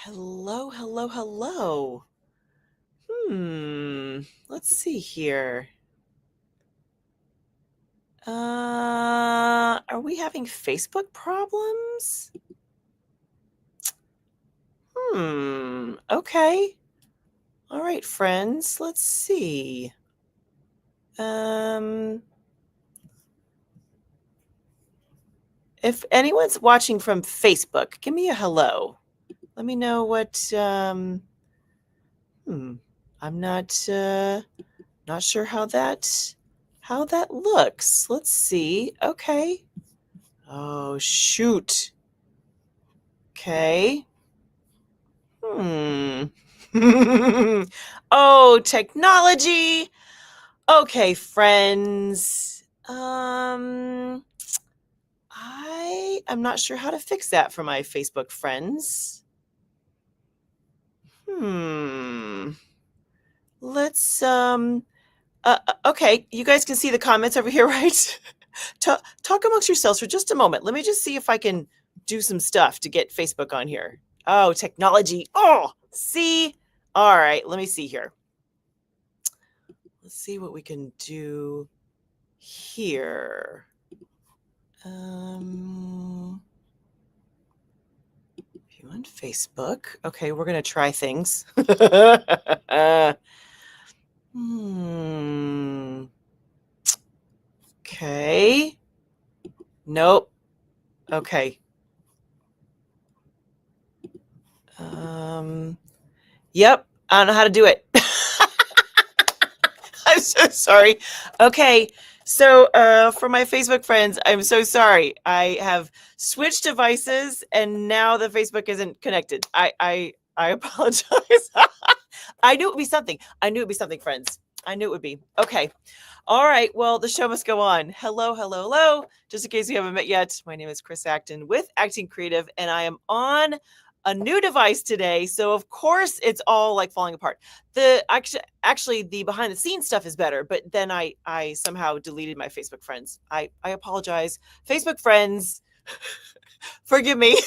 Hello, hello, hello. Let's see here. Are we having Facebook problems? Okay. All right, friends, let's see. Um, if anyone's watching from Facebook, give me a hello. Let me know what, I'm not sure how that looks. Let's see. Okay. Oh, shoot. Okay. Hmm. Oh, technology. Okay, friends. I am not sure how to fix that for my Facebook friends. Hmm. Let's okay, you guys can see the comments over here, right? Talk amongst yourselves for just a moment. Let me just see if I can do some stuff to get Facebook on here. Oh, technology. Oh, see? All right, let me see here. Let's see what we can do here. If you on Facebook, okay, we're gonna try things. Hmm. Okay. Nope. Okay. Yep. I don't know how to do it. I'm so sorry. Okay. So, for my Facebook friends, I'm so sorry. I have switched devices and now the Facebook isn't connected. I apologize. I knew it would be something. I knew it would be something, friends. I knew it would be. Okay. All right. Well, the show must go on. Hello, hello, hello. Just in case you haven't met yet, my name is Chris Acton with Acting Creative, and I am on a new device today. So of course it's all like falling apart. The actually the behind the scenes stuff is better, but then I somehow deleted my Facebook friends. I apologize. Facebook friends, forgive me.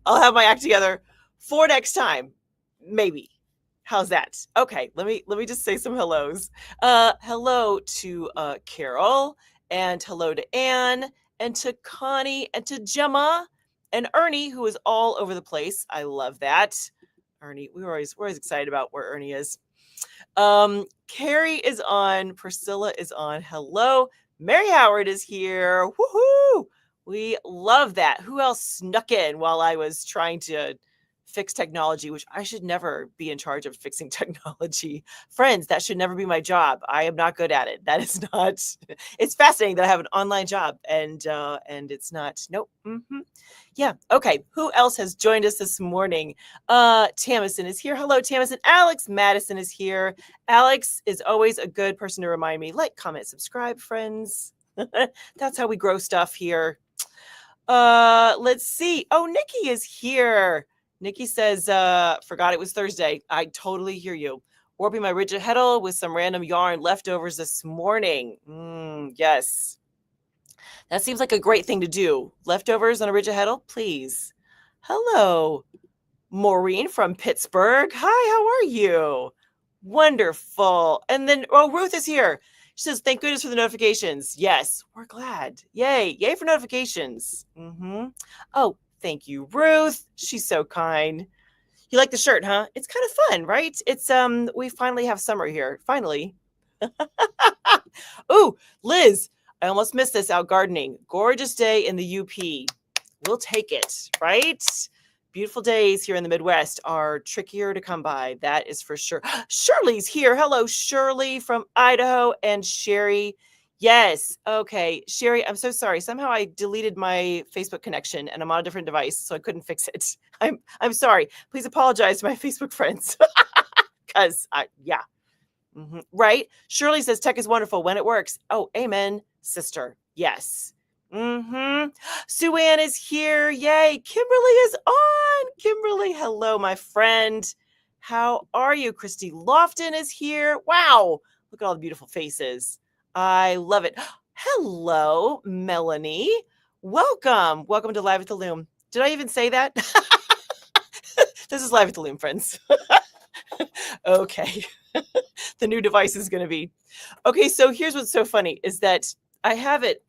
I'll have my act together for next time. Maybe. How's that? Okay, let me just say some hellos. Hello to Carol, and hello to Anne, and to Connie, and to Gemma, and Ernie, who is all over the place. I love that. Ernie, we're always excited about where Ernie is. Carrie is on, Priscilla is on. Hello. Mary Howard is here. Woohoo! We love that. Who else snuck in while I was trying to fix technology, which I should never be in charge of fixing technology. Friends, that should never be my job. I am not good at it. That is not. It's fascinating that I have an online job and it's not. Nope. Yeah. Okay. Who else has joined us this morning? Tamison is here. Hello, Tamison. Alex Madison is here. Alex is always a good person to remind me. Like, comment, subscribe, friends. That's how we grow stuff here. Let's see. Oh, Nikki is here. Nikki says, forgot it was Thursday. I totally hear you. Warping my rigid heddle with some random yarn leftovers this morning. Yes. That seems like a great thing to do. Leftovers on a rigid heddle, please. Hello, Maureen from Pittsburgh. Hi, how are you? Wonderful. And then, oh, Ruth is here. She says, thank goodness for the notifications. Yes, we're glad. Yay. Yay for notifications. Oh, thank you, Ruth. She's so kind. You like the shirt, huh? It's kind of fun, right? It's, we finally have summer here. Finally. Ooh, Liz, I almost missed this out gardening. Gorgeous day in the UP. We'll take it, right? Beautiful days here in the Midwest are trickier to come by. That is for sure. Shirley's here. Hello, Shirley from Idaho, and Sherry. Yes. Okay. Sherry, I'm so sorry. Somehow I deleted my Facebook connection and I'm on a different device, so I couldn't fix it. I'm sorry. Please apologize to my Facebook friends. Because yeah. Right? Shirley says tech is wonderful when it works. Oh, amen, sister. Yes. Sue Ann is here. Yay. Kimberly is on. Kimberly, hello, my friend. How are you? Christy Lofton is here. Wow. Look at all the beautiful faces. I love it. Hello, Melanie. Welcome. Welcome to Live at the Loom. Did I even say that? This is live at the Loom, friends. Okay. The new device is going to be. Okay, so here's what's so funny is that I have it.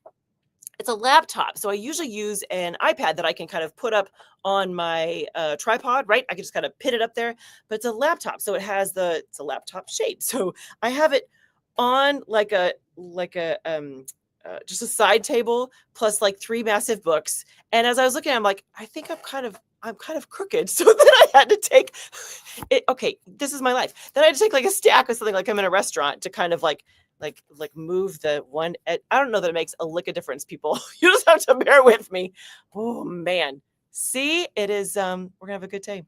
It's a laptop. So I usually use an iPad that I can kind of put up on my tripod, right? I can just kind of pin it up there, but it's a laptop. So it's a laptop shape. So I have it on just a side table plus like 3 massive books. And as I was looking, I'm like, I think I'm kind of crooked. So then I had to take it. Okay, this is my life. Then I had to take like a stack of something like I'm in a restaurant to kind of like move the one. I don't know that it makes a lick of difference, people. You just have to bear with me. Oh man. See, it is we're gonna have a good day.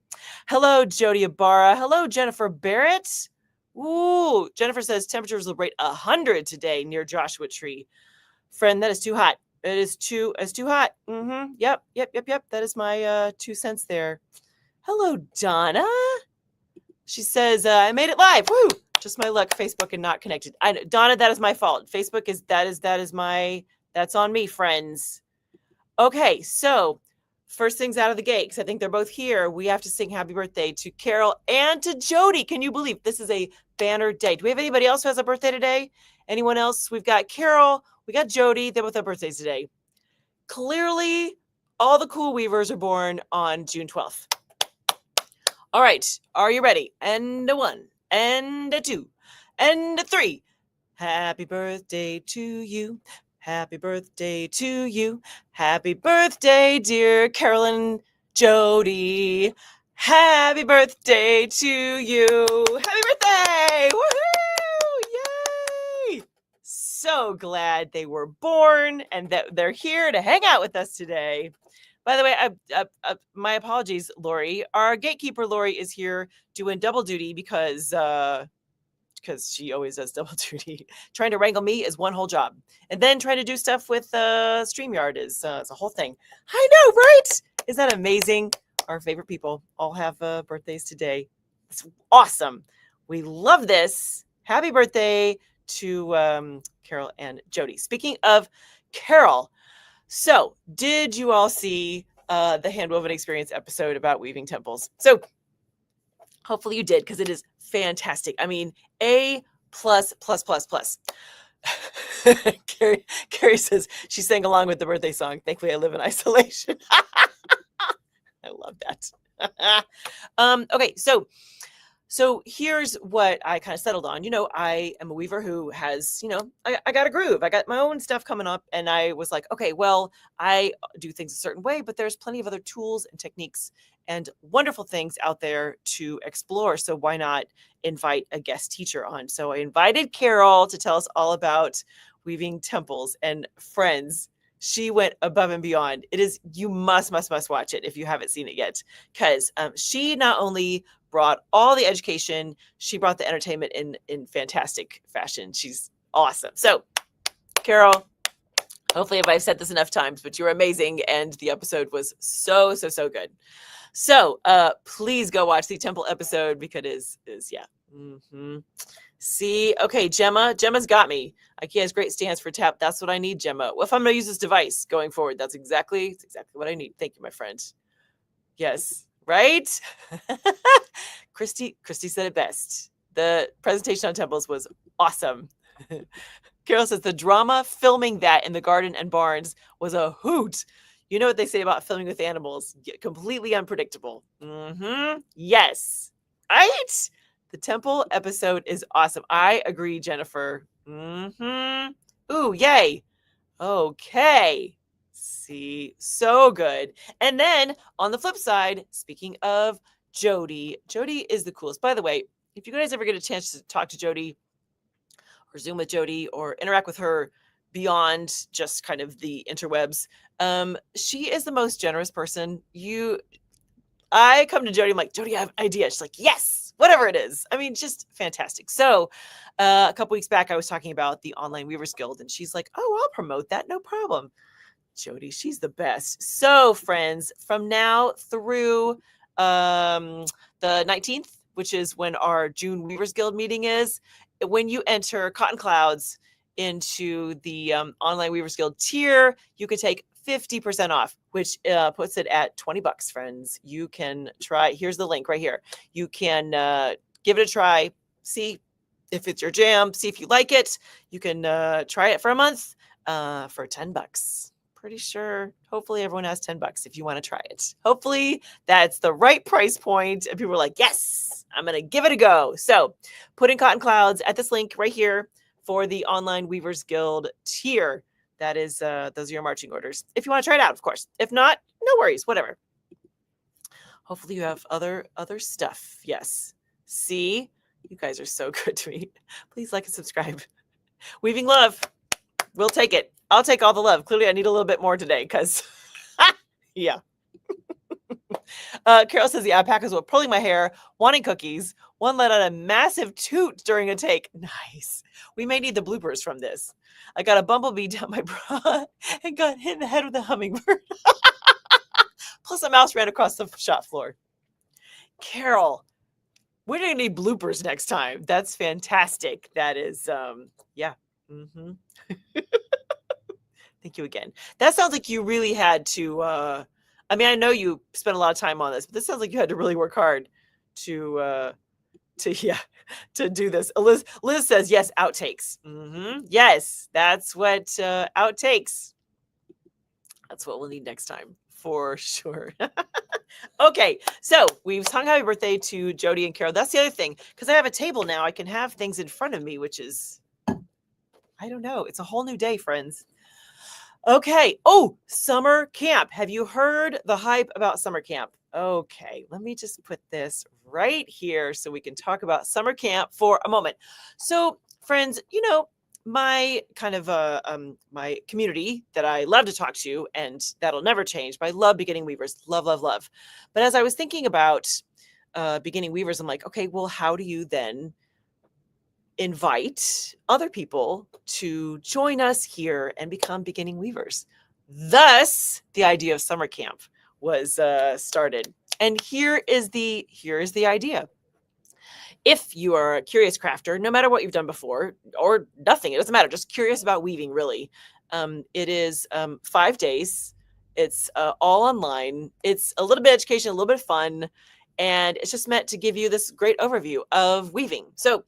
Hello, Jody Ibarra. Hello, Jennifer Barrett. Ooh, Jennifer says temperatures will rate 100 today near Joshua Tree. Friend, that is too hot. It's too hot. Yep. That is my 2 cents there. Hello, Donna. She says, I made it live. Woo! Just my luck. Facebook and not connected. I know, Donna, that is my fault. Facebook is that's on me, friends. Okay, so first things out of the gate, because I think they're both here. We have to sing happy birthday to Carol and to Jody. Can you believe this is a banner day? Do we have anybody else who has a birthday today? Anyone else? We've got Carol. We got Jody. They both have birthdays today. Clearly, all the cool weavers are born on June 12th. All right. Are you ready? And a 1, and a 2, and a 3. Happy birthday to you. Happy birthday to you. Happy birthday, dear Carolyn Jody. Happy birthday to you. Happy birthday. Woohoo! Yay! So glad they were born and that they're here to hang out with us today. By the way, my apologies, Lori. Our gatekeeper, Lori, is here doing double duty because she always does double duty. Trying to wrangle me is one whole job. And then trying to do stuff with StreamYard is a whole thing. I know, right? Is that amazing? Our favorite people all have birthdays today. It's awesome. We love this. Happy birthday to Carol and Jody. Speaking of Carol, so did you all see the Handwoven Experience episode about weaving temples? So hopefully you did, because it is fantastic. I mean, A++++. Carrie says she sang along with the birthday song. Thankfully, I live in isolation. I love that. Okay, so here's what I kind of settled on. I am a weaver who has, I got a groove. I got my own stuff coming up, and I was like, okay, well, I do things a certain way, but there's plenty of other tools and techniques and wonderful things out there to explore. So why not invite a guest teacher on? So I invited Carol to tell us all about weaving temples, and friends, she went above and beyond. It is, you must watch it if you haven't seen it yet, because she not only brought all the education, she brought the entertainment in fantastic fashion. She's awesome. So, Carol, hopefully if I've said this enough times, but you're amazing, and the episode was so good. So, please go watch the temple episode, because it is yeah. See, okay, Gemma's got me. IKEA has great stands for tap. That's what I need, Gemma. Well, if I'm going to use this device going forward, that's exactly what I need. Thank you, my friend. Yes. Right? Christy said it best. The presentation on temples was awesome. Carol says the drama filming that in the garden and barns was a hoot. You know what they say about filming with animals? Completely unpredictable. Yes. Right? The temple episode is awesome. I agree, Jennifer. Ooh, yay. Okay. See, so good. And then on the flip side, speaking of Jody is the coolest. By the way, if you guys ever get a chance to talk to Jody or Zoom with Jody or interact with her beyond just kind of the interwebs, she is the most generous person. I come to Jody, I'm like, Jody, I have an idea. She's like, yes, whatever it is. I mean, just fantastic. So a couple weeks back, I was talking about the Online Weavers Guild, and she's like, oh, I'll promote that. No problem. Jody, she's the best. So, friends, from now through the 19th, which is when our June Weavers Guild meeting is, when you enter Cotton Clouds, into the Online Weavers Guild tier, you could take 50% off, which puts it at $20, friends. You can try. Here's the link right here. You can give it a try. See if it's your jam. See if you like it. You can try it for a month for $10. Pretty sure. Hopefully, everyone has $10 if you want to try it. Hopefully, that's the right price point, and people are like, "Yes, I'm gonna give it a go." So, put in Cotton Clouds at this link right here for the Online Weavers Guild tier. That is, those are your marching orders. If you want to try it out, of course. If not, no worries, whatever. Hopefully you have other stuff. Yes. See, you guys are so good to me. Please like and subscribe. Weaving love. We'll take it. I'll take all the love. Clearly, I need a little bit more today because, yeah. Carol says the alpacas were pulling my hair, wanting cookies. One let out a massive toot during a take. Nice. We may need the bloopers from this. I got a bumblebee down my bra and got hit in the head with a hummingbird. Plus a mouse ran across the shop floor. Carol, we're going to need bloopers next time. That's fantastic. That is, yeah. Mm-hmm. Thank you again. That sounds like you really had to, I mean, I know you spent a lot of time on this, but this sounds like you had to really work hard to do this. Liz says, yes, outtakes. Mm-hmm. Yes, that's what outtakes. That's what we'll need next time for sure. Okay, so we've sung happy birthday to Jody and Carol. That's the other thing, because I have a table now. I can have things in front of me, which is, I don't know. It's a whole new day, friends. Okay. Oh, summer camp. Have you heard the hype about summer camp? Okay, let me just put this right here so we can talk about summer camp for a moment. So, friends, you know, my kind of my community that I love to talk to, and that'll never change. But I love beginning weavers, love, love, love. But as I was thinking about beginning weavers, I'm like, okay, well, how do you then invite other people to join us here and become beginning weavers? Thus, the idea of summer camp was started. And here is the idea. If you are a curious crafter, no matter what you've done before or nothing, it doesn't matter, just curious about weaving, really. It is 5 days. It's all online. It's a little bit of education, a little bit of fun, and it's just meant to give you this great overview of weaving. So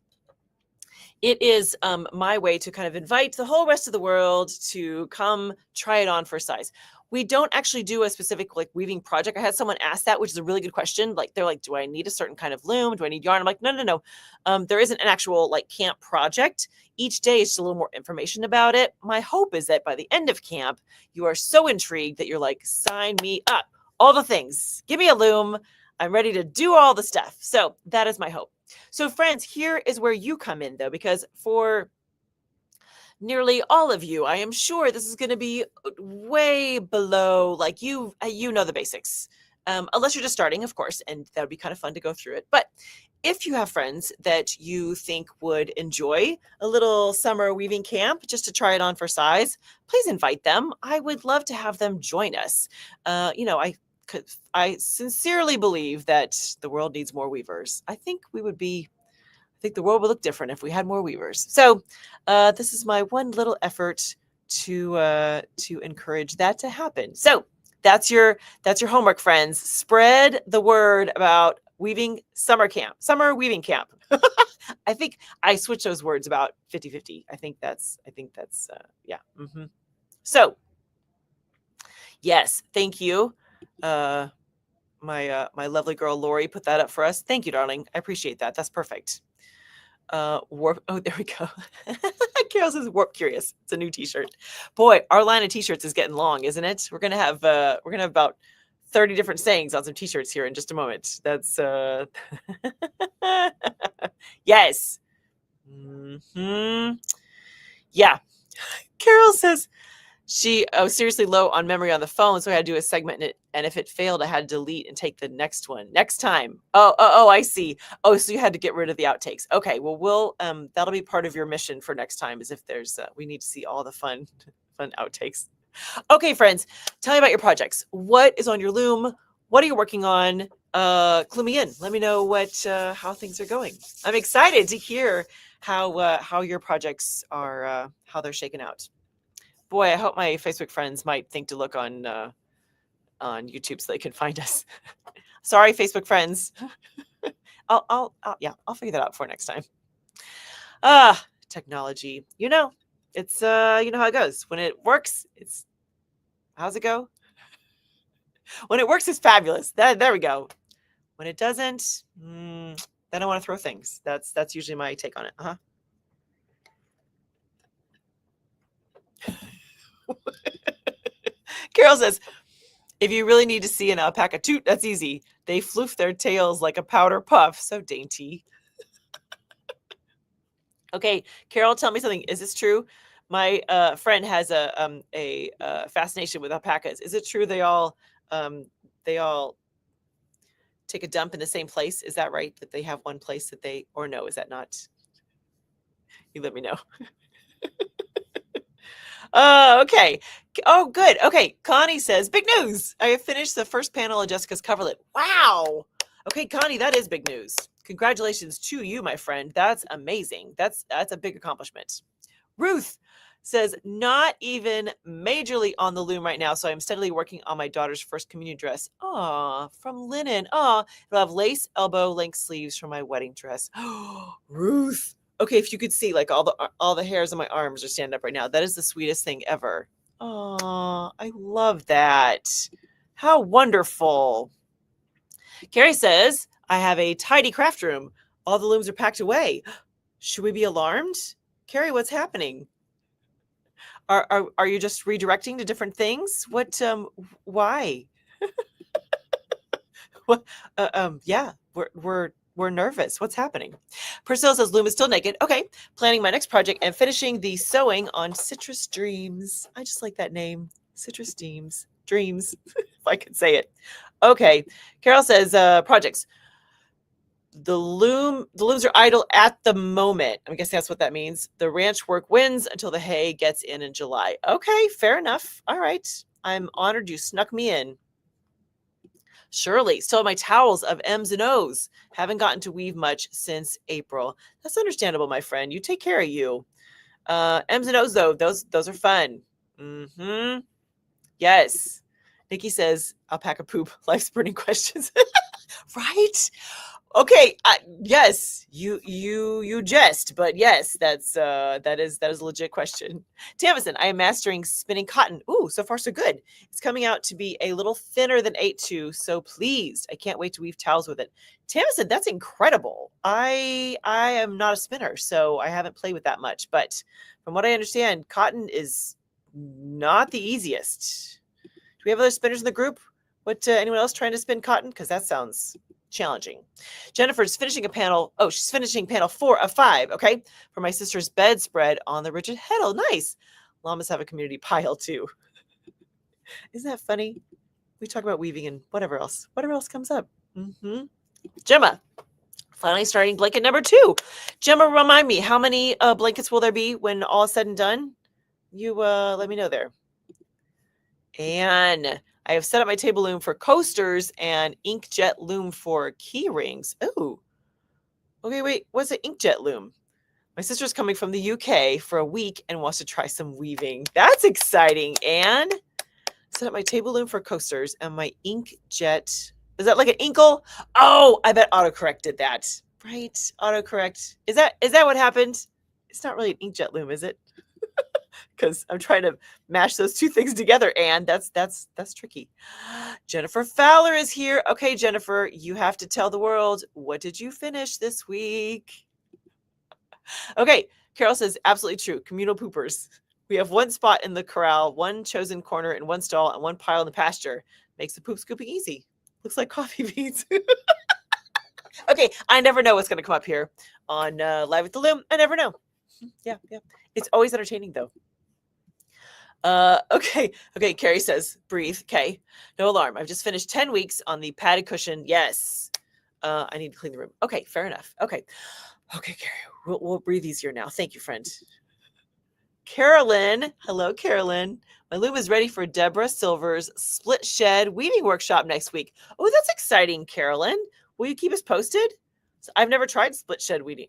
it is my way to kind of invite the whole rest of the world to come try it on for size. We don't actually do a specific like weaving project. I had someone ask that, which is a really good question. Like they're like, do I need a certain kind of loom? Do I need yarn? I'm like, no. There isn't an actual like camp project. Each day is just a little more information about it. My hope is that by the end of camp, you are so intrigued that you're like, sign me up. All the things. Give me a loom. I'm ready to do all the stuff. So that is my hope. So friends, here is where you come in though, because for nearly all of you, I am sure this is going to be way below, like you know the basics, unless you're just starting, of course, and that would be kind of fun to go through it. But if you have friends that you think would enjoy a little summer weaving camp just to try it on for size, please invite them. I would love to have them join us. I sincerely believe that the world needs more weavers. I think the world would look different if we had more weavers. So this is my one little effort to encourage that to happen. So that's your homework, friends. Spread the word about weaving summer weaving camp. I think I switched those words about 50-50. I think that's yeah. Mm-hmm. So yes, thank you. My lovely girl Lori put that up for us. Thank you, darling. I appreciate that. That's perfect. Warp. Oh, there we go. Carol says warp curious. It's a new t-shirt. Boy, our line of t-shirts is getting long, isn't it? We're gonna have about 30 different sayings on some t-shirts here in just a moment. That's yes. Mm-hmm. Yeah. Carol says she was seriously low on memory on the phone, so I had to do a segment, and if it failed, I had to delete and take the next one next time. Oh, I see. Oh, so you had to get rid of the outtakes. Okay, well, we'll that'll be part of your mission for next time. Is if there's we need to see all the fun outtakes. Okay, friends, tell me about your projects. What is on your loom? What are you working on? Clue me in. Let me know how things are going. I'm excited to hear how your projects are, how they're shaking out. Boy, I hope my Facebook friends might think to look on YouTube so they can find us. Sorry, Facebook friends. I'll figure that out for next time. Technology. It's you know how it goes. When it works, it's how's it go? When it works, it's fabulous. There we go. When it doesn't, then I want to throw things. That's usually my take on it. Carol says, if you really need to see an alpaca toot, that's easy. They floof their tails like a powder puff. So dainty. Okay, Carol, tell me something. Is this true? My friend has a fascination with alpacas. Is it true they all take a dump in the same place? Is that right? That they have one place that they, or no? Is that not? You let me know. Okay. Oh, good. Okay. Connie says, big news. I have finished the first panel of Jessica's coverlet. Wow. Okay, Connie, that is big news. Congratulations to you, my friend. That's amazing. That's a big accomplishment. Ruth says, not even majorly on the loom right now, so I'm steadily working on my daughter's first communion dress. Aw, from linen. Aw, it'll have lace elbow length sleeves for my wedding dress. Ruth. Okay, if you could see, like all the hairs on my arms are standing up right now. That is the sweetest thing ever. Oh, I love that. How wonderful. Carrie says, I have a tidy craft room. All the looms are packed away. Should we be alarmed? Carrie, what's happening? Are you just redirecting to different things? What why? What yeah, we're nervous. What's happening? Priscilla says Loom is still naked. Okay. Planning my next project and finishing the sewing on Citrus Dreams. I just like that name. Citrus Dreams. Dreams, if I could say it. Okay. Carol says projects. The looms are idle at the moment. I guess that's what that means. The ranch work wins until the hay gets in July. Okay, fair enough. All right. I'm honored you snuck me in. Shirley, still my towels of M's and O's. Haven't gotten to weave much since April. That's understandable, my friend. You take care of you. M's and O's though, those are fun. Mm-hmm. Yes. Nikki says, alpaca poop, life's burning questions. Right? Okay, yes, you jest, but yes, that is a legit question. Tamison, I am mastering spinning cotton. Ooh, so far so good. It's coming out to be a little thinner than 8-2, so pleased. I can't wait to weave towels with it. Tamison, that's incredible. I am not a spinner, so I haven't played with that much, but from what I understand, cotton is not the easiest. Do we have other spinners in the group? What anyone else trying to spin cotton? Because that sounds challenging. Jennifer's finishing a panel. Oh, she's finishing panel 4 of 5. Okay. For my sister's bedspread on the rigid heddle. Nice. Llamas have a community pile too. Isn't that funny? We talk about weaving and whatever else comes up. Gemma, finally starting blanket number 2. Gemma, remind me, how many blankets will there be when all is said and done? You let me know there. And I have set up my table loom for coasters and inkjet loom for key rings. Oh, okay, wait, what's an inkjet loom? My sister's coming from the UK for a week and wants to try some weaving. That's exciting. And set up my table loom for coasters and my inkjet. Is that like an inkle? Oh, I bet autocorrect did that. Right? Autocorrect. Is that what happened? It's not really an inkjet loom, is it? Because I'm trying to mash those two things together, and that's tricky. Jennifer Fowler is here. Okay, Jennifer, you have to tell the world, what did you finish this week? Okay, Carol says, absolutely true. Communal poopers. We have one spot in the corral, one chosen corner in one stall, and one pile in the pasture. Makes the poop scooping easy. Looks like coffee beans. Okay, I never know what's going to come up here on Live with the Loom. I never know. Yeah. It's always entertaining, though. Okay, Carrie says, breathe. Okay, no alarm. I've just finished 10 weeks on the padded cushion. Yes. I need to clean the room. Okay, fair enough. Okay, Carrie, we'll breathe easier now. Thank you, friend. Carolyn. Hello, Carolyn. My loom is ready for Deborah Silver's split shed weaving workshop next week. Oh, that's exciting, Carolyn. Will you keep us posted? So I've never tried split shed weaving.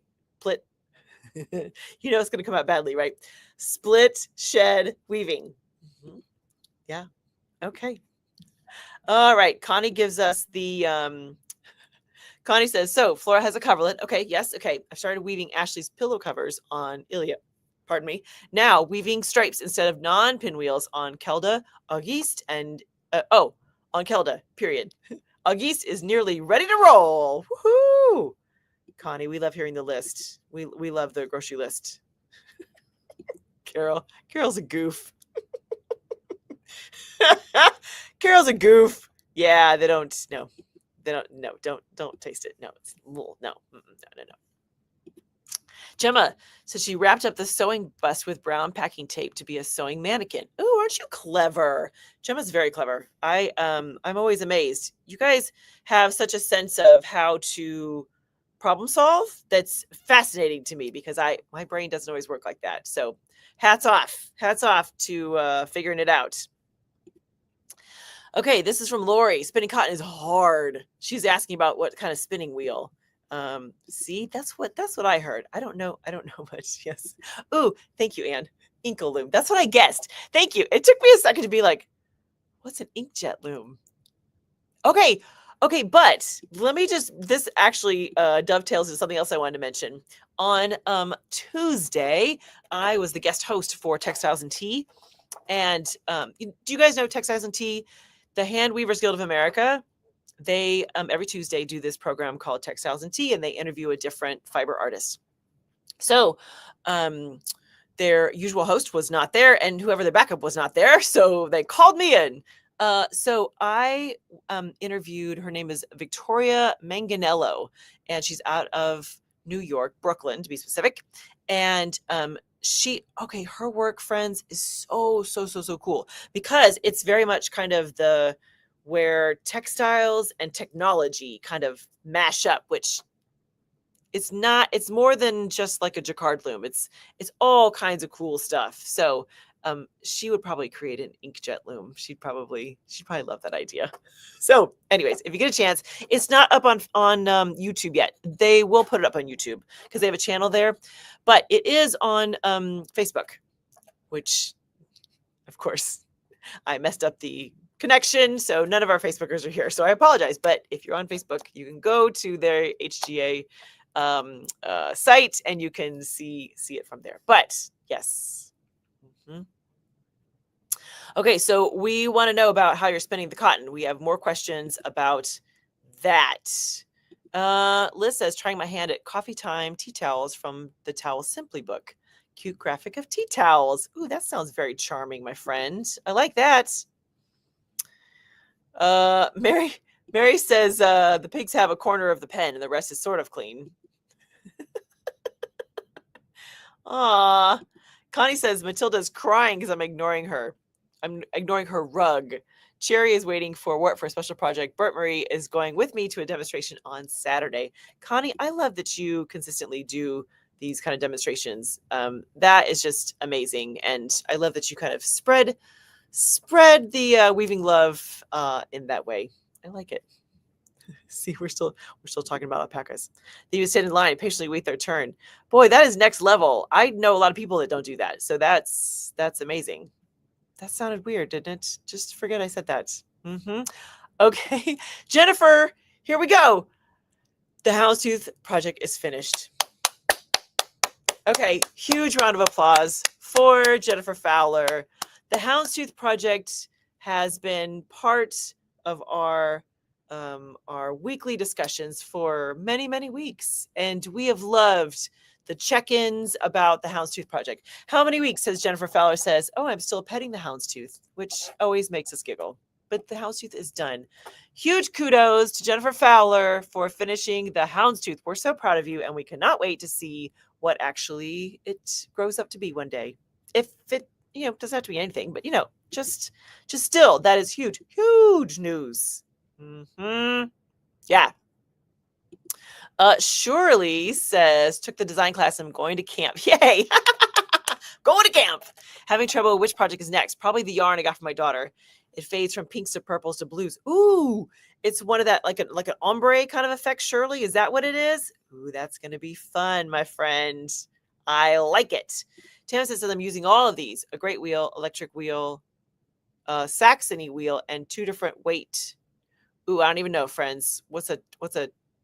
You know it's going to come out badly, right? Split, shed, weaving. Mhm. Yeah. Okay. All right. Connie gives us the Connie says, so Flora has a coverlet. Okay, yes, okay. I've started weaving Ashley's pillow covers on Ilya. Pardon me. Now weaving stripes instead of non-pinwheels on Kelda, Auguste, and on Kelda, period. Auguste is nearly ready to roll. Woohoo! Connie, we love hearing the list. We love the grocery list. Carol's a goof. Carol's a goof. Yeah, they don't. No, they don't. No, don't taste it. No, it's no, no, no, no. Gemma says she wrapped up the sewing bust with brown packing tape to be a sewing mannequin. Ooh, aren't you clever? Gemma's very clever. I'm always amazed. You guys have such a sense of how to problem solve that's fascinating to me because my brain doesn't always work like that. So hats off to figuring it out. Okay, this is from Lori. Spinning cotton is hard. She's asking about what kind of spinning wheel. See, that's what I heard. I don't know much. Yes. Ooh, thank you, Anne. Inkle loom. That's what I guessed. Thank you. It took me a second to be like, what's an inkjet loom? Okay, but let me this actually dovetails into something else I wanted to mention. On Tuesday, I was the guest host for Textiles and Tea. And do you guys know Textiles and Tea? The Hand Weavers Guild of America, they every Tuesday do this program called Textiles and Tea, and they interview a different fiber artist. So their usual host was not there, and whoever the backup was not there, so they called me in. So I interviewed, her name is Victoria Manganello, and she's out of New York, Brooklyn to be specific. And her work, friends, is so cool because it's very much kind of where textiles and technology kind of mash up, which it's more than just like a jacquard loom. It's all kinds of cool stuff. So she would probably create an inkjet loom. She'd probably love that idea. So anyways, if you get a chance, it's not up on YouTube yet. They will put it up on YouTube because they have a channel there, but it is on Facebook, which of course I messed up the connection, so none of our Facebookers are here, so I apologize. But if you're on Facebook, you can go to their HGA site and you can see it from there. But yes. Mm-hmm. Okay, so we want to know about how you're spinning the cotton. We have more questions about that. Liz says, trying my hand at coffee time tea towels from the Towel Simply book. Cute graphic of tea towels. Ooh, that sounds very charming, my friend. I like that. Mary says the pigs have a corner of the pen and the rest is sort of clean. Aw. Connie says Matilda's crying because I'm ignoring her. I'm ignoring her rug. Cherry is waiting for work for a special project. Bert Marie is going with me to a demonstration on Saturday. Connie, I love that you consistently do these kind of demonstrations. That is just amazing. And I love that you kind of spread the weaving love in that way. I like it. See, we're still talking about alpacas. They just sit in line, patiently wait their turn. Boy, that is next level. I know a lot of people that don't do that. So that's amazing. That sounded weird, didn't it? Just forget I said that. Mm-hmm. Okay. Jennifer, here we go. The Houndstooth project is finished. Okay, huge round of applause for Jennifer Fowler. The Houndstooth project has been part of our weekly discussions for many, many weeks, and we have loved the check-ins about the Houndstooth project. How many weeks has Jennifer Fowler says, oh, I'm still petting the Houndstooth, which always makes us giggle. But the Houndstooth is done. Huge kudos to Jennifer Fowler for finishing the Houndstooth. We're so proud of you, and we cannot wait to see what actually it grows up to be one day. If it, doesn't have to be anything, but just still, that is huge news. Mm-hmm. Yeah. Shirley says, took the design class. I'm going to camp. Yay. Going to camp. Having trouble. Which project is next? Probably the yarn I got from my daughter. It fades from pinks to purples to blues. Ooh, it's one of that, like an ombre kind of effect. Shirley, is that what it is? Ooh, that's going to be fun, my friend. I like it. Tamsin says I'm using all of these: a great wheel, electric wheel, Saxony wheel, and 2 different weight. Ooh, I don't even know, friends. What's a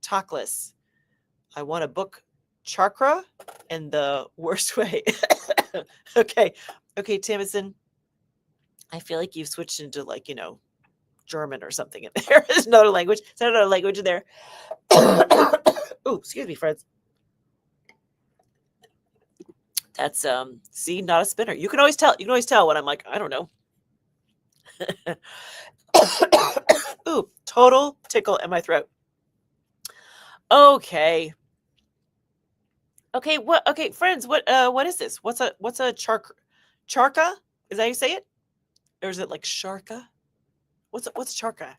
talkless? I want to book chakra in the worst way. Okay. Okay, Tamsin. I feel like you've switched into German or something in there. There's another language. There's another language in there. Ooh, excuse me, friends. That's see, not a spinner. You can always tell. You can always tell when I'm like, I don't know. Ooh, total tickle in my throat. Okay. Okay, what okay, friends, what is this? What's a charka? Is that how you say it? Or is it like sharka? What's charka?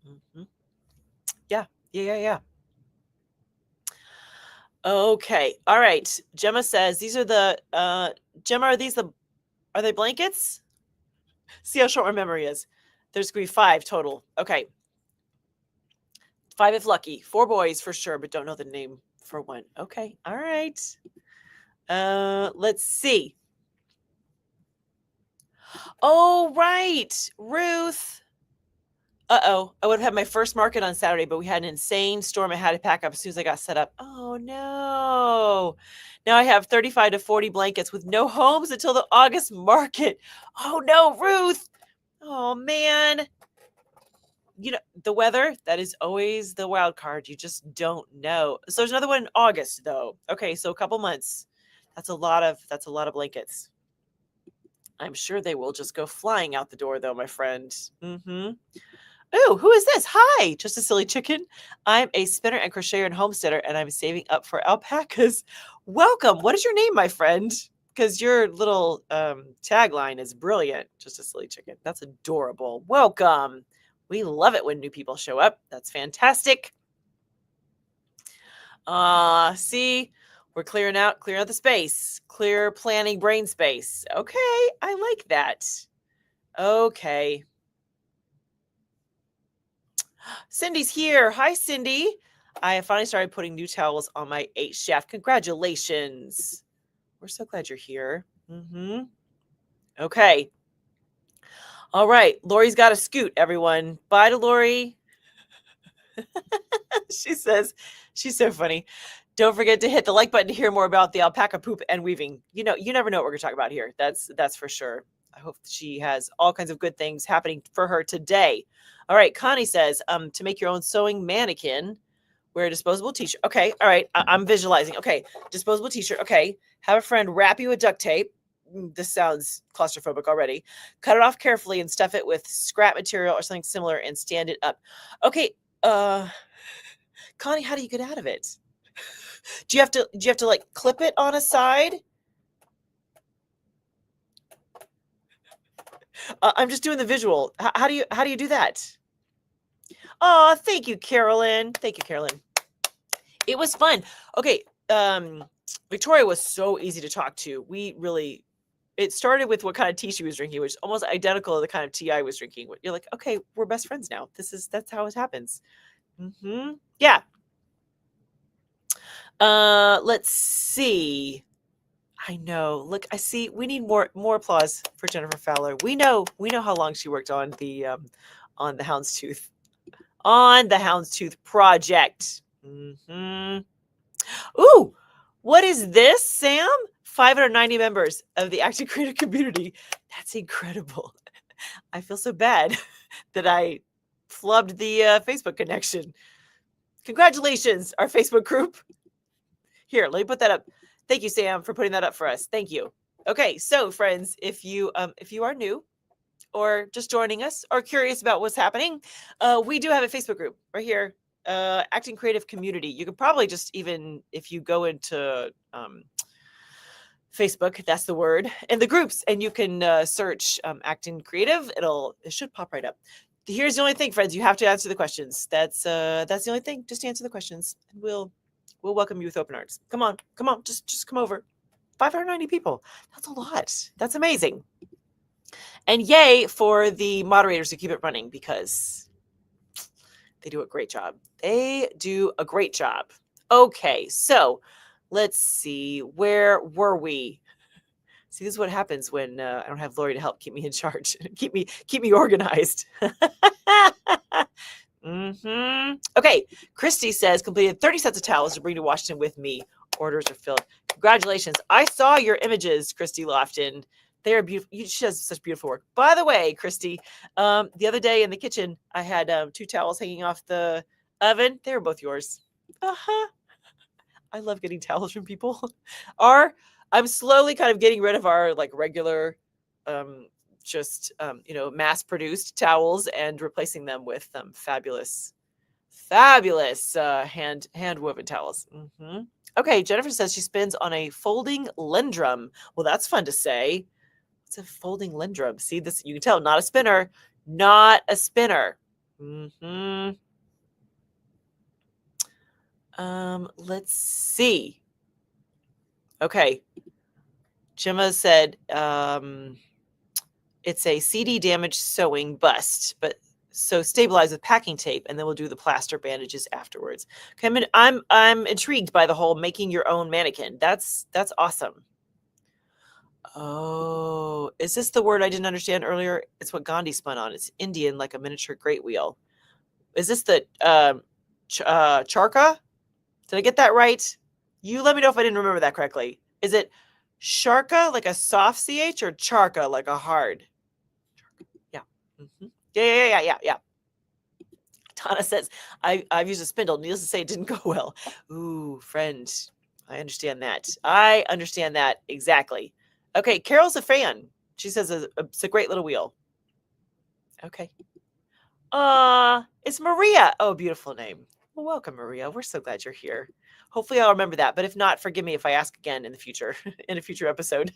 Mm-hmm. Yeah. Okay. All right. Gemma says these are the Gemma, are they blankets? See how short my memory is. There's gonna be 5 total. Okay. 5 if lucky. 4 boys for sure, but don't know the name for one. Okay. All right. Let's see. Oh, right. Ruth. Uh-oh. I would have had my first market on Saturday, but we had an insane storm. I had to pack up as soon as I got set up. Oh, no. Now I have 35 to 40 blankets with no homes until the August market. Oh, no, Ruth. Oh, man. The weather, that is always the wild card. You just don't know. So there's another one in August, though. Okay, so a couple months. That's a lot of blankets. I'm sure they will just go flying out the door, though, my friend. Mm-hmm. Ooh, who is this? Hi, just a silly chicken. I'm a spinner and crocheter and homesteader, and I'm saving up for alpacas. Welcome. What is your name, my friend? Because your little tagline is brilliant. Just a silly chicken. That's adorable. Welcome. We love it when new people show up. That's fantastic. See, we're clearing out the space. Clear planning brain space. Okay, I like that. Okay. Cindy's here. Hi, Cindy. I finally started putting new towels on my 8 shaft. Congratulations. We're so glad you're here. Mm-hmm. Okay. All right. Lori's got a scoot, everyone. Bye to Lori. She says, she's so funny. Don't forget to hit the like button to hear more about the alpaca poop and weaving. You never know what we're going to talk about here. That's for sure. I hope she has all kinds of good things happening for her today. All right. Connie says, to make your own sewing mannequin, wear a disposable t-shirt. Okay. All right. I'm visualizing. Okay. Disposable t-shirt. Okay. Have a friend wrap you with duct tape. This sounds claustrophobic already. Cut it off carefully and stuff it with scrap material or something similar and stand it up. Okay. Connie, how do you get out of it? Do you have to like clip it on a side? I'm just doing the visual. How do you do that? Oh, thank you, Carolyn. Thank you, Carolyn. It was fun. Okay. Victoria was so easy to talk to. It started with what kind of tea she was drinking, which is almost identical to the kind of tea I was drinking. You're like, okay, we're best friends now. That's how it happens. Mm-hmm. Yeah. Let's see. I know. Look, I see. We need more applause for Jennifer Fowler. We know how long she worked on the Houndstooth project. Mm-hmm. Ooh, what is this, Sam? 590 members of the Acting Creative community. That's incredible. I feel so bad that I flubbed the Facebook connection. Congratulations, our Facebook group. Here, let me put that up. Thank you, Sam, for putting that up for us. Thank you. Okay, so friends, if you are new or just joining us or curious about what's happening, we do have a Facebook group right here, Acting Creative Community. You could probably just, even if you go into Facebook, that's the word, and the groups, and you can search Acting Creative. It should pop right up. Here's the only thing, friends. You have to answer the questions. That's the only thing. Just answer the questions, and we'll welcome you with open arms. Come on. Just come over. 590 people. That's a lot. That's amazing. And yay for the moderators who keep it running, because they do a great job. Okay, so Let's see. Where were we? See, this is what happens when I don't have Lori to help keep me in charge, keep me organized. Okay, Christy says completed 30 sets of towels to bring to Washington with me. Orders are filled. Congratulations! I saw your images, Christy Lofton. They are beautiful. She does such beautiful work. By the way, Christy, the other day in the kitchen, I had 2 towels hanging off the oven. They were both yours. I love getting towels from people. I'm slowly kind of getting rid of our like regular, mass produced towels and replacing them with fabulous hand woven towels. Okay, Jennifer says she spins on a folding lindrum. Well, that's fun to say. It's a folding lindrum. See this? You can tell, not a spinner, not a spinner. Let's see. Okay. Gemma said it's a CD damage sewing bust, but so stabilize with packing tape, and then we'll do the plaster bandages afterwards. Okay, I'm intrigued by the whole making your own mannequin. That's awesome. Oh, is this the word I didn't understand earlier? It's what Gandhi spun on. It's Indian, like a miniature great wheel. Is this the charka? Did I get that right? You let me know if I didn't remember that correctly. Is it sharka, like a soft CH, or charka, like a hard? Yeah. Yeah. Tana says, I've used a spindle. Needless to say, it didn't go well. Ooh, friend. I understand that. Exactly. Okay, Carol's a fan. She says it's a great little wheel. Okay. It's Maria. Oh, beautiful name. Well, welcome, Maria. We're so glad you're here. Hopefully I'll remember that. But if not, forgive me if I ask again in the future, in a future episode.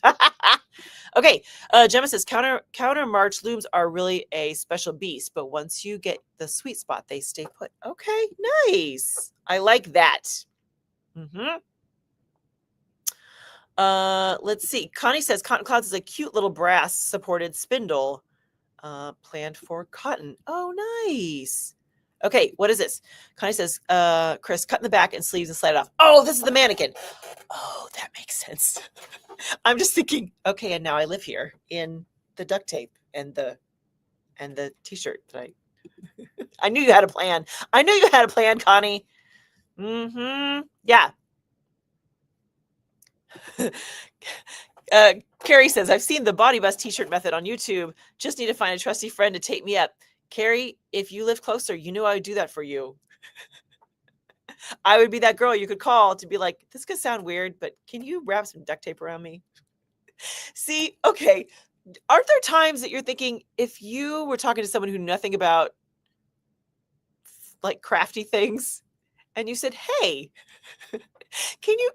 Okay. Gemma says counter march looms are really a special beast, but once you get the sweet spot, they stay put. Okay, nice. I like that. Let's see. Connie says Cotton Clouds is a cute little brass supported spindle planned for cotton. Oh, nice. Okay, what is this? Connie says, Chris, cut in the back and sleeves and slide it off. Oh, this is the mannequin. Oh, that makes sense. I'm just thinking, okay, and now I live here in the duct tape and the t-shirt that I knew you had a plan. Connie. Yeah. Carrie says, I've seen the body bus t-shirt method on YouTube. Just need to find a trusty friend to take me up. Carrie, if you live closer, you knew I would do that for you. I would be that girl you could call to be like, this could sound weird, but can you wrap some duct tape around me? See, okay. Aren't there times that you're thinking, if you were talking to someone who knew nothing about like crafty things, and you said, hey, can you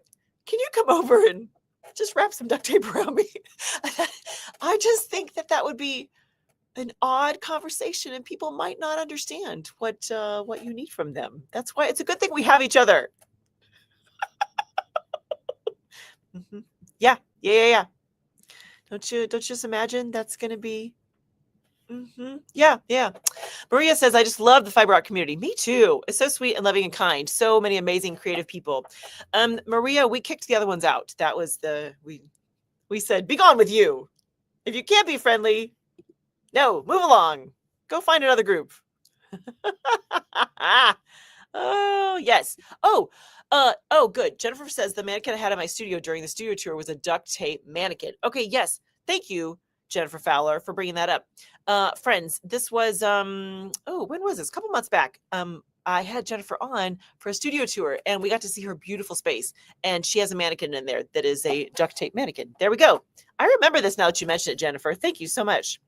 come over and just wrap some duct tape around me? I just think that would be an odd conversation, and people might not understand what you need from them. That's why it's a good thing we have each other. Yeah. Don't you just imagine that's going to be? Yeah. Maria says, I just love the fiber art community. Me too. It's so sweet and loving and kind. So many amazing creative people. Maria, we kicked the other ones out. That was we said, be gone with you. If you can't be friendly, no, move along. Go find another group. Oh, yes. Oh, good. Jennifer says the mannequin I had in my studio during the studio tour was a duct tape mannequin. Okay, yes. Thank you, Jennifer Fowler, for bringing that up. Friends, this was when was this? A couple months back. I had Jennifer on for a studio tour, and we got to see her beautiful space. And she has a mannequin in there that is a duct tape mannequin. There we go. I remember this now that you mentioned it, Jennifer. Thank you so much.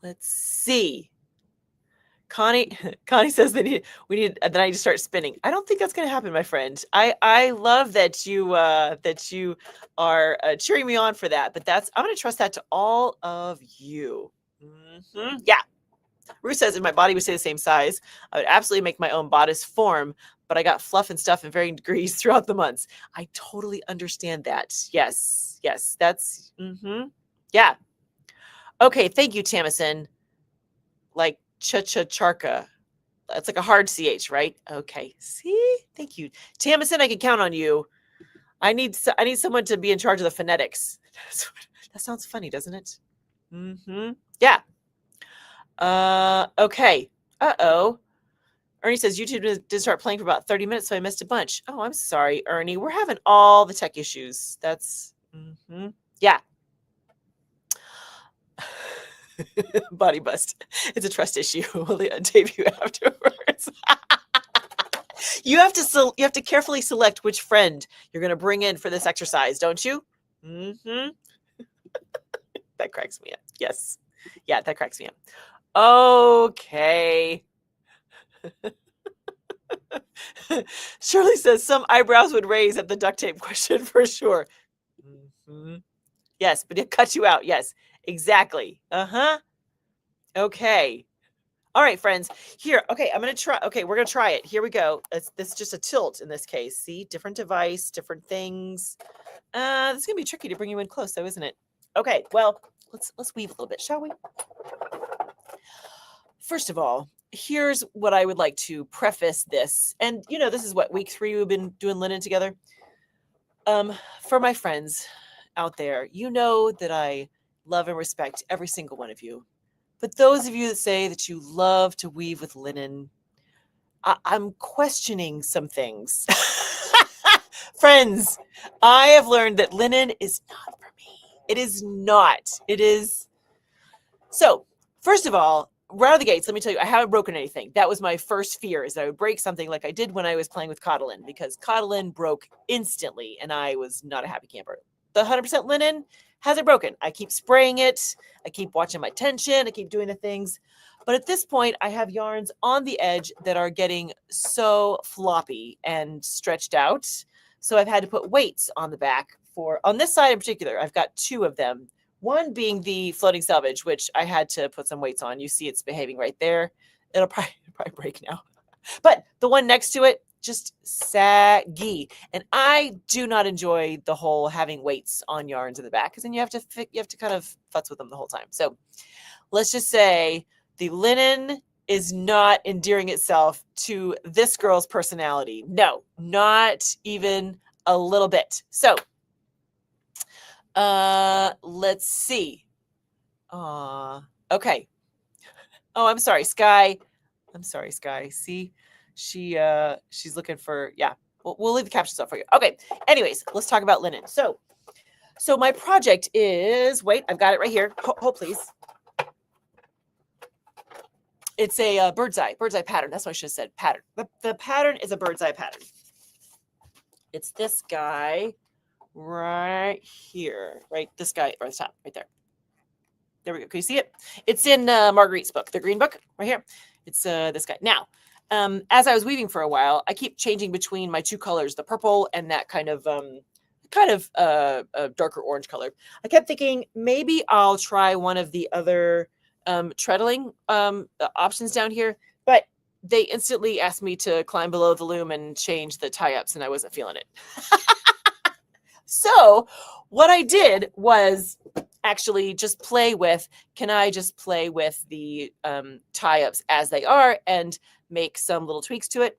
Let's see. Connie says that we need that I need to start spinning. I don't think that's going to happen, my friend. I love that you are cheering me on for that, but I'm going to trust that to all of you. Yeah. Ruth says if my body would stay the same size, I would absolutely make my own bodice form, but I got fluff and stuff in varying degrees throughout the months. I totally understand that. Yes. That's yeah. Okay, thank you, Tamison. Like cha-cha-charka. It's like a hard CH, right? Okay. See? Thank you. Tamison, I can count on you. I need someone to be in charge of the phonetics. That sounds funny, doesn't it? Mm-hmm. Yeah. Okay. Uh-oh. Ernie says YouTube did start playing for about 30 minutes, so I missed a bunch. Oh, I'm sorry, Ernie. We're having all the tech issues. That's yeah. Body bust. It's a trust issue. We'll tape you afterwards. You have to carefully select which friend you're going to bring in for this exercise, don't you? Mm-hmm. That cracks me up. Yes. Yeah, that cracks me up. Okay. Shirley says some eyebrows would raise at the duct tape question for sure. Mm-hmm. Yes, but it cuts you out. Yes, exactly. Uh-huh. Okay. All right, friends. Here, okay, I'm going to try. Okay, we're going to try it. Here we go. This is just a tilt in this case. See, different device, different things. This is going to be tricky to bring you in close, though, isn't it? Okay, well, let's weave a little bit, shall we? First of all, here's what I would like to preface this. And, this is what, week 3 we've been doing linen together. For my friends out there, you know that I love and respect every single one of you. But those of you that say that you love to weave with linen, I'm questioning some things. Friends, I have learned that linen is not for me. It is not. It is. So, first of all, right out of the gates, let me tell you, I haven't broken anything. That was my first fear, is that I would break something like I did when I was playing with Cottolin, because Cottolin broke instantly, and I was not a happy camper. The 100% linen hasn't broken. I keep spraying it. I keep watching my tension. I keep doing the things. But at this point, I have yarns on the edge that are getting so floppy and stretched out. So I've had to put weights on the back on this side in particular. I've got 2 of them. One being the floating selvage, which I had to put some weights on. You see it's behaving right there. It'll probably break now. But the one next to it, just saggy. And I do not enjoy the whole having weights on yarns in the back, because then you have to kind of futz with them the whole time. So let's just say the linen is not endearing itself to this girl's personality. No, not even a little bit. So let's see. Okay. Oh, I'm sorry, Sky. I'm sorry, Sky. See, she's looking for, yeah. We'll leave the captions up for you. Okay. Anyways, let's talk about linen. So my project is, wait, I've got it right here. Hold, please. It's a bird's eye pattern. That's what I should have said. Pattern. The pattern is a bird's eye pattern. It's this guy right here, right? This guy right at the top, right there. There we go. Can you see it? It's in Marguerite's book, the green book, right here. It's this guy. Now, as I was weaving for a while, I keep changing between my 2 colors, the purple and that kind of a darker orange color. I kept thinking maybe I'll try one of the other treadling options down here, but they instantly asked me to climb below the loom and change the tie-ups, and I wasn't feeling it. So what I did was actually just can I just play with the tie-ups as they are and make some little tweaks to it?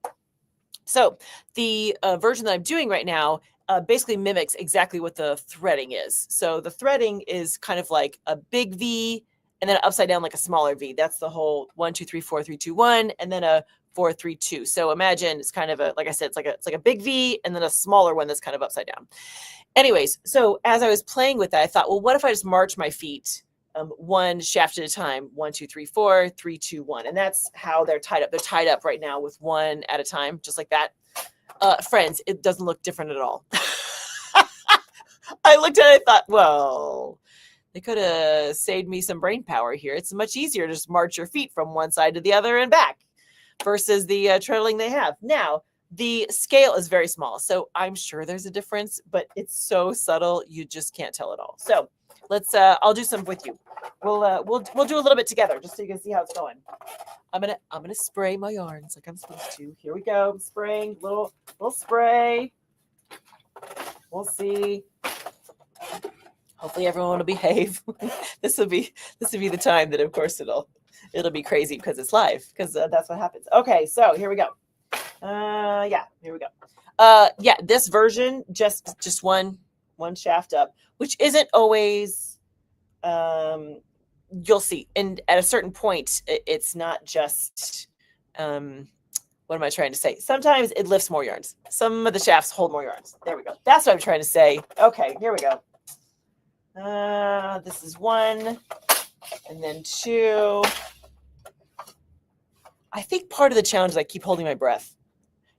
So the version that I'm doing right now basically mimics exactly what the threading is. So the threading is kind of like a big V and then upside down like a smaller V. That's the whole 1, 2, 3, 4, 3, 2, 1, and then a 4, 3, 2. So imagine it's kind of like I said, it's like a big V and then a smaller one that's kind of upside down. Anyways, so as I was playing with that, I thought, well, what if I just march my feet 1 shaft at a time? 1, 2, 3, 4, 3, 2, 1. And that's how they're tied up. They're tied up right now with 1 at a time, just like that. Friends, it doesn't look different at all. I looked at it, I thought, well, they could have saved me some brain power here. It's much easier to just march your feet from one side to the other and back versus the treadling they have. Now, the scale is very small, so I'm sure there's a difference, but it's so subtle you just can't tell it all. So let's I'll do some with you. We'll do a little bit together just so you can see how it's going. I'm gonna spray my yarns like I'm supposed to. Here we go. I'm spraying little spray. We'll see. Hopefully everyone will behave. This will be the time that of course it'll It'll be crazy because it's live, because that's what happens. Okay, so here we go. Yeah, here we go. Yeah, this version just one shaft up, which isn't always. You'll see, and at a certain point, it's not just. What am I trying to say? Sometimes it lifts more yarns. Some of the shafts hold more yarns. There we go. That's what I'm trying to say. Okay, here we go. This is one, and then two. I think part of the challenge is I keep holding my breath.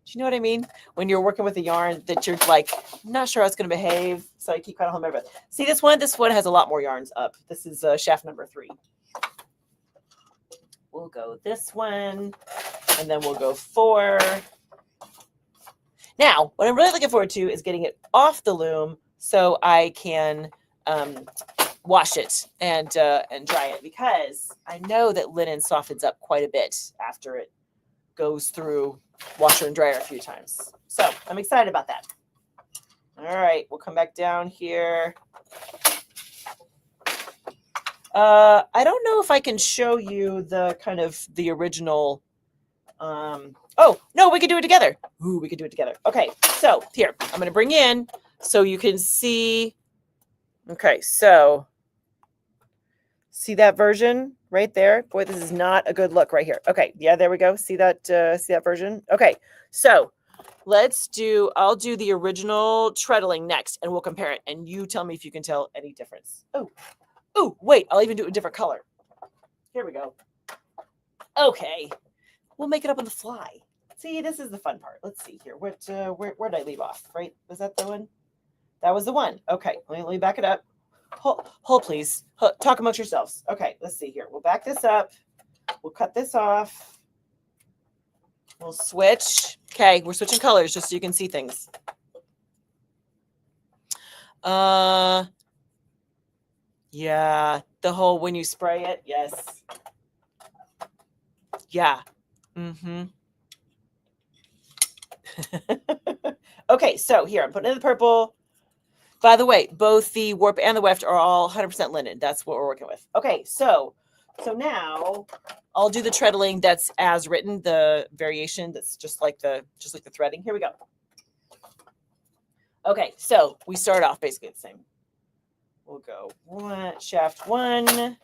Do you know what I mean? When you're working with a yarn that you're like, I'm not sure how it's going to behave, so I keep kind of holding my breath. See this one? This one has a lot more yarns up. This is shaft number 3. We'll go this one, and then we'll go 4. Now, what I'm really looking forward to is getting it off the loom so I can wash it and dry it, because I know that linen softens up quite a bit after it goes through washer and dryer a few times. So I'm excited about that. All right, we'll come back down here. I don't know if I can show you the kind of the original. Oh, no, we could do it together. Ooh, we could do it together. Okay, so here, I'm going to bring in so you can see. Okay, so see that version right there? Boy, this is not a good look right here. Okay, yeah, there we go. See that version? Okay, so I'll do the original treadling next, and we'll compare it, and you tell me if you can tell any difference. Oh, wait, I'll even do it a different color. Here we go. Okay, we'll make it up on the fly. See, this is the fun part. Let's see here. Where did I leave off? Right? Was that the one? That was the one. Okay, let me back it up. Hold please. Talk amongst yourselves. Okay, let's see here. We'll back this up. We'll cut this off. We'll switch. Okay, we're switching colors just so you can see things. Yeah, the whole when you spray it, yes. Yeah. Mm-hmm. Okay, so here, I'm putting in the purple. By the way, both the warp and the weft are all 100% linen. That's what we're working with. Okay, so now I'll do the treadling that's as written, the variation that's just like the threading. Here we go. Okay, so we start off basically the same. We'll go shaft 1,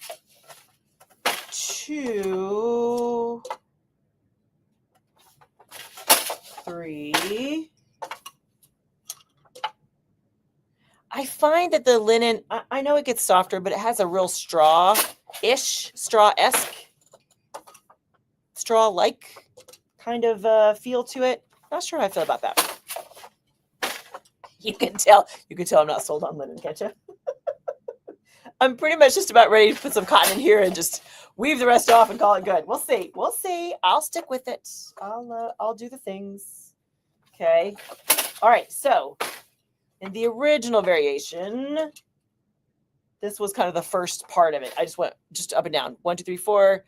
2, 3. I find that the linen, I know it gets softer, but it has a real straw-ish, straw-esque, straw-like kind of feel to it. Not sure how I feel about that. You can tell I'm not sold on linen, can't you? I'm pretty much just about ready to put some cotton in here and just weave the rest off and call it good. We'll see. We'll see. I'll stick with it. I'll do the things. Okay. All right. So in the original variation, this was kind of the first part of it. I just went just up and down. 1, 2, 3, 4,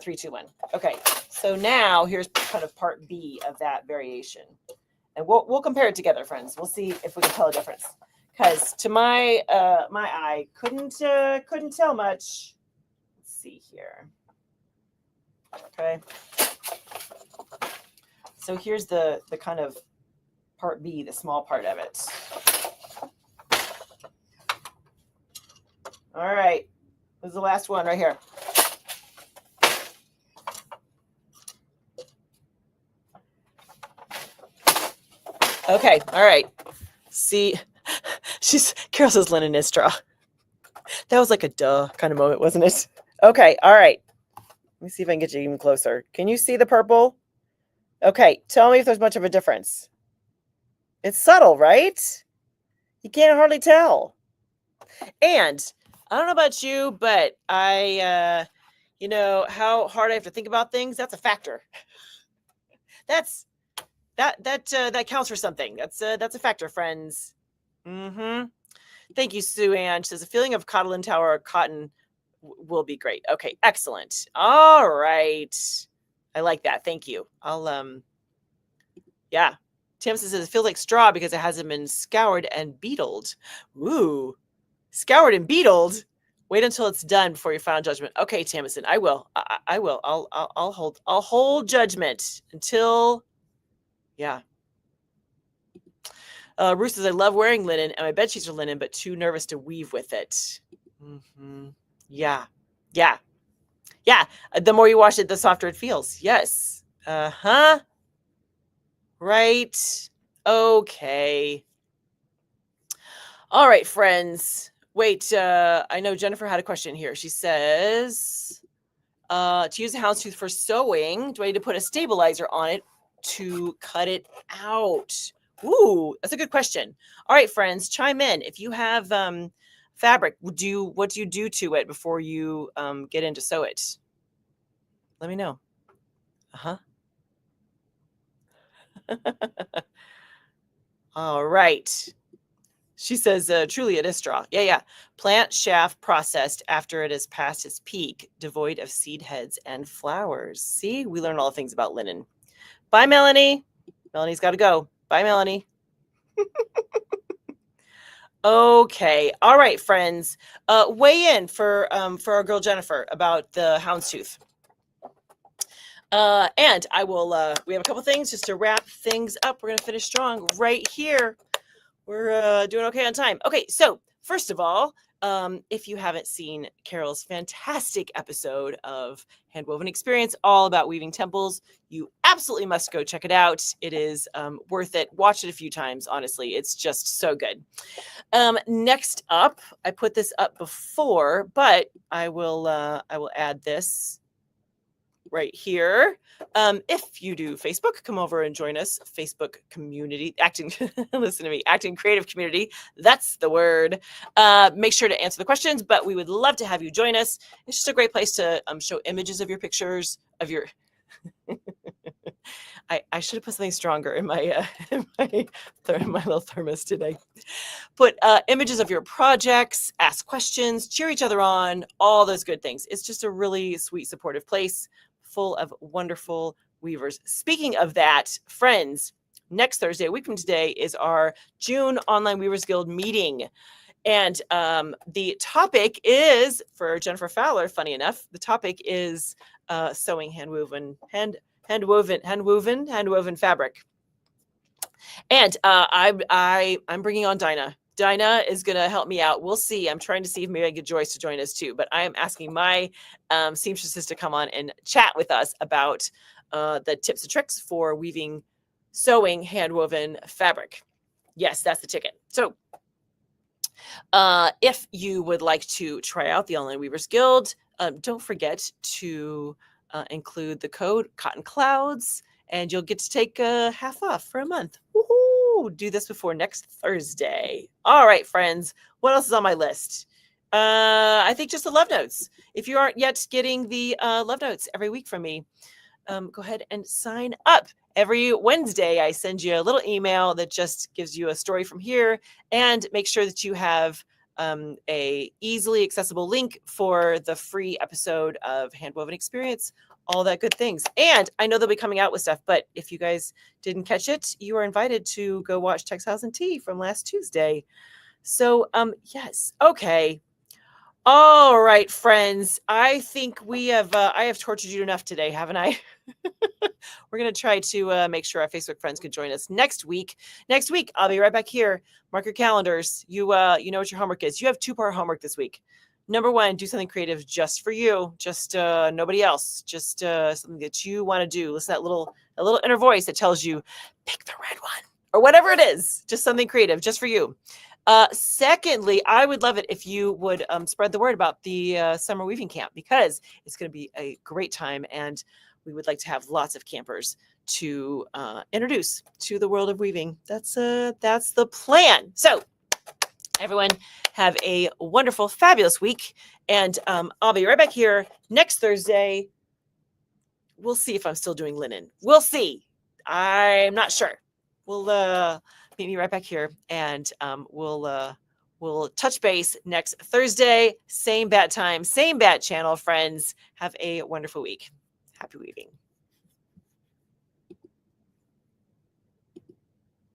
3, 2, 1. Okay. So now here's kind of part B of that variation. And we'll compare it together, friends. We'll see if we can tell a difference. Because to my eye couldn't tell much. Let's see here. Okay. So here's the kind of part B, the small part of it. All right. This is the last one right here. Okay. All right. See, Carol says linen is straw. That was like a duh kind of moment, wasn't it? Okay. All right. Let me see if I can get you even closer. Can you see the purple? Okay. Tell me if there's much of a difference. It's subtle, right? You can't hardly tell. And I don't know about you, but I, how hard I have to think about things. That's a factor. That counts for something. That's a factor, friends. Mm-hmm. Thank you, Sue Ann. She says a feeling of Codlin Tower cotton will be great. Okay, excellent. All right. I like that. Thank you. Yeah. Tim says it feels like straw because it hasn't been scoured and beetled. Ooh, scoured and beetled. Wait until it's done before your final judgment. Okay, Tamison, I will. I will. I'll hold judgment until, yeah. Ruth says, I love wearing linen and my bed sheets are linen, but too nervous to weave with it. Mm-hmm. Yeah. Yeah. Yeah. The more you wash it, the softer it feels. Yes. Uh-huh. Right. Okay. All right, friends. Wait, I know Jennifer had a question here. She says, to use a houndstooth for sewing, do I need to put a stabilizer on it to cut it out? Ooh, that's a good question. All right, friends, chime in. If you have fabric, what do you do to it before you get in to sew it? Let me know. Uh-huh. All right. She says, truly it is straw. Yeah, yeah. Plant shaft processed after it has passed its peak, devoid of seed heads and flowers. See, we learn all the things about linen. Bye, Melanie. Melanie's got to go. Bye, Melanie. Okay. All right, friends. Weigh in for our girl Jennifer about the houndstooth. And I will, we have a couple things just to wrap things up. We're going to finish strong right here. We're doing okay on time. Okay, so first of all, if you haven't seen Carol's fantastic episode of Handwoven Experience, all about weaving temples, you absolutely must go check it out. It is worth it. Watch it a few times, honestly. It's just so good. Next up, I put this up before, but I will add this right here. If you do Facebook, come over and join us. Facebook community, listen to me, acting creative community. That's the word. Make sure to answer the questions, but we would love to have you join us. It's just a great place to show images of your pictures of your, I should have put something stronger in my, my little thermos today. Put images of your projects, ask questions, cheer each other on, all those good things. It's just a really sweet, supportive place full of wonderful weavers. Speaking of that, friends, next Thursday, a week from today, is our June Online Weavers Guild meeting. And the topic is, for Jennifer Fowler, funny enough, the topic is sewing handwoven fabric. And I'm bringing on Dinah. Dinah is going to help me out. We'll see. I'm trying to see if maybe I get Joyce to join us too. But I am asking my seamstresses to come on and chat with us about the tips and tricks for sewing handwoven fabric. Yes, that's the ticket. So if you would like to try out the Online Weavers Guild, don't forget to include the code Cotton Clouds, and you'll get to take half off for a month. Woohoo! Do this before next Thursday. All right, friends. What else is on my list? I think just the love notes. If you aren't yet getting the love notes every week from me, go ahead and sign up. Every Wednesday, I send you a little email that just gives you a story from here, and make sure that you have a easily accessible link for the free episode of Handwoven Experience, all that good things. And I know they'll be coming out with stuff, but if you guys didn't catch it, you are invited to go watch Textiles and Tea from last Tuesday. So, yes. Okay. All right, friends. I think I have tortured you enough today, haven't I? We're going to try to make sure our Facebook friends can join us next week. Next week, I'll be right back here. Mark your calendars. You know what your homework is. You have 2-part homework this week. Number 1, do something creative just for you, just nobody else, just something that you want to do. Listen to that little inner voice that tells you, pick the red one, or whatever it is, just something creative just for you. Secondly, I would love it if you would spread the word about the summer weaving camp, because it's going to be a great time, and we would like to have lots of campers to introduce to the world of weaving. That's the plan. So everyone, have a wonderful, fabulous week, and I'll be right back here next Thursday. We'll see if I'm still doing linen. We'll see. I'm not sure. We'll meet me right back here, and we'll touch base next Thursday. Same bat time, same bat channel, friends. Have a wonderful week. Happy weaving.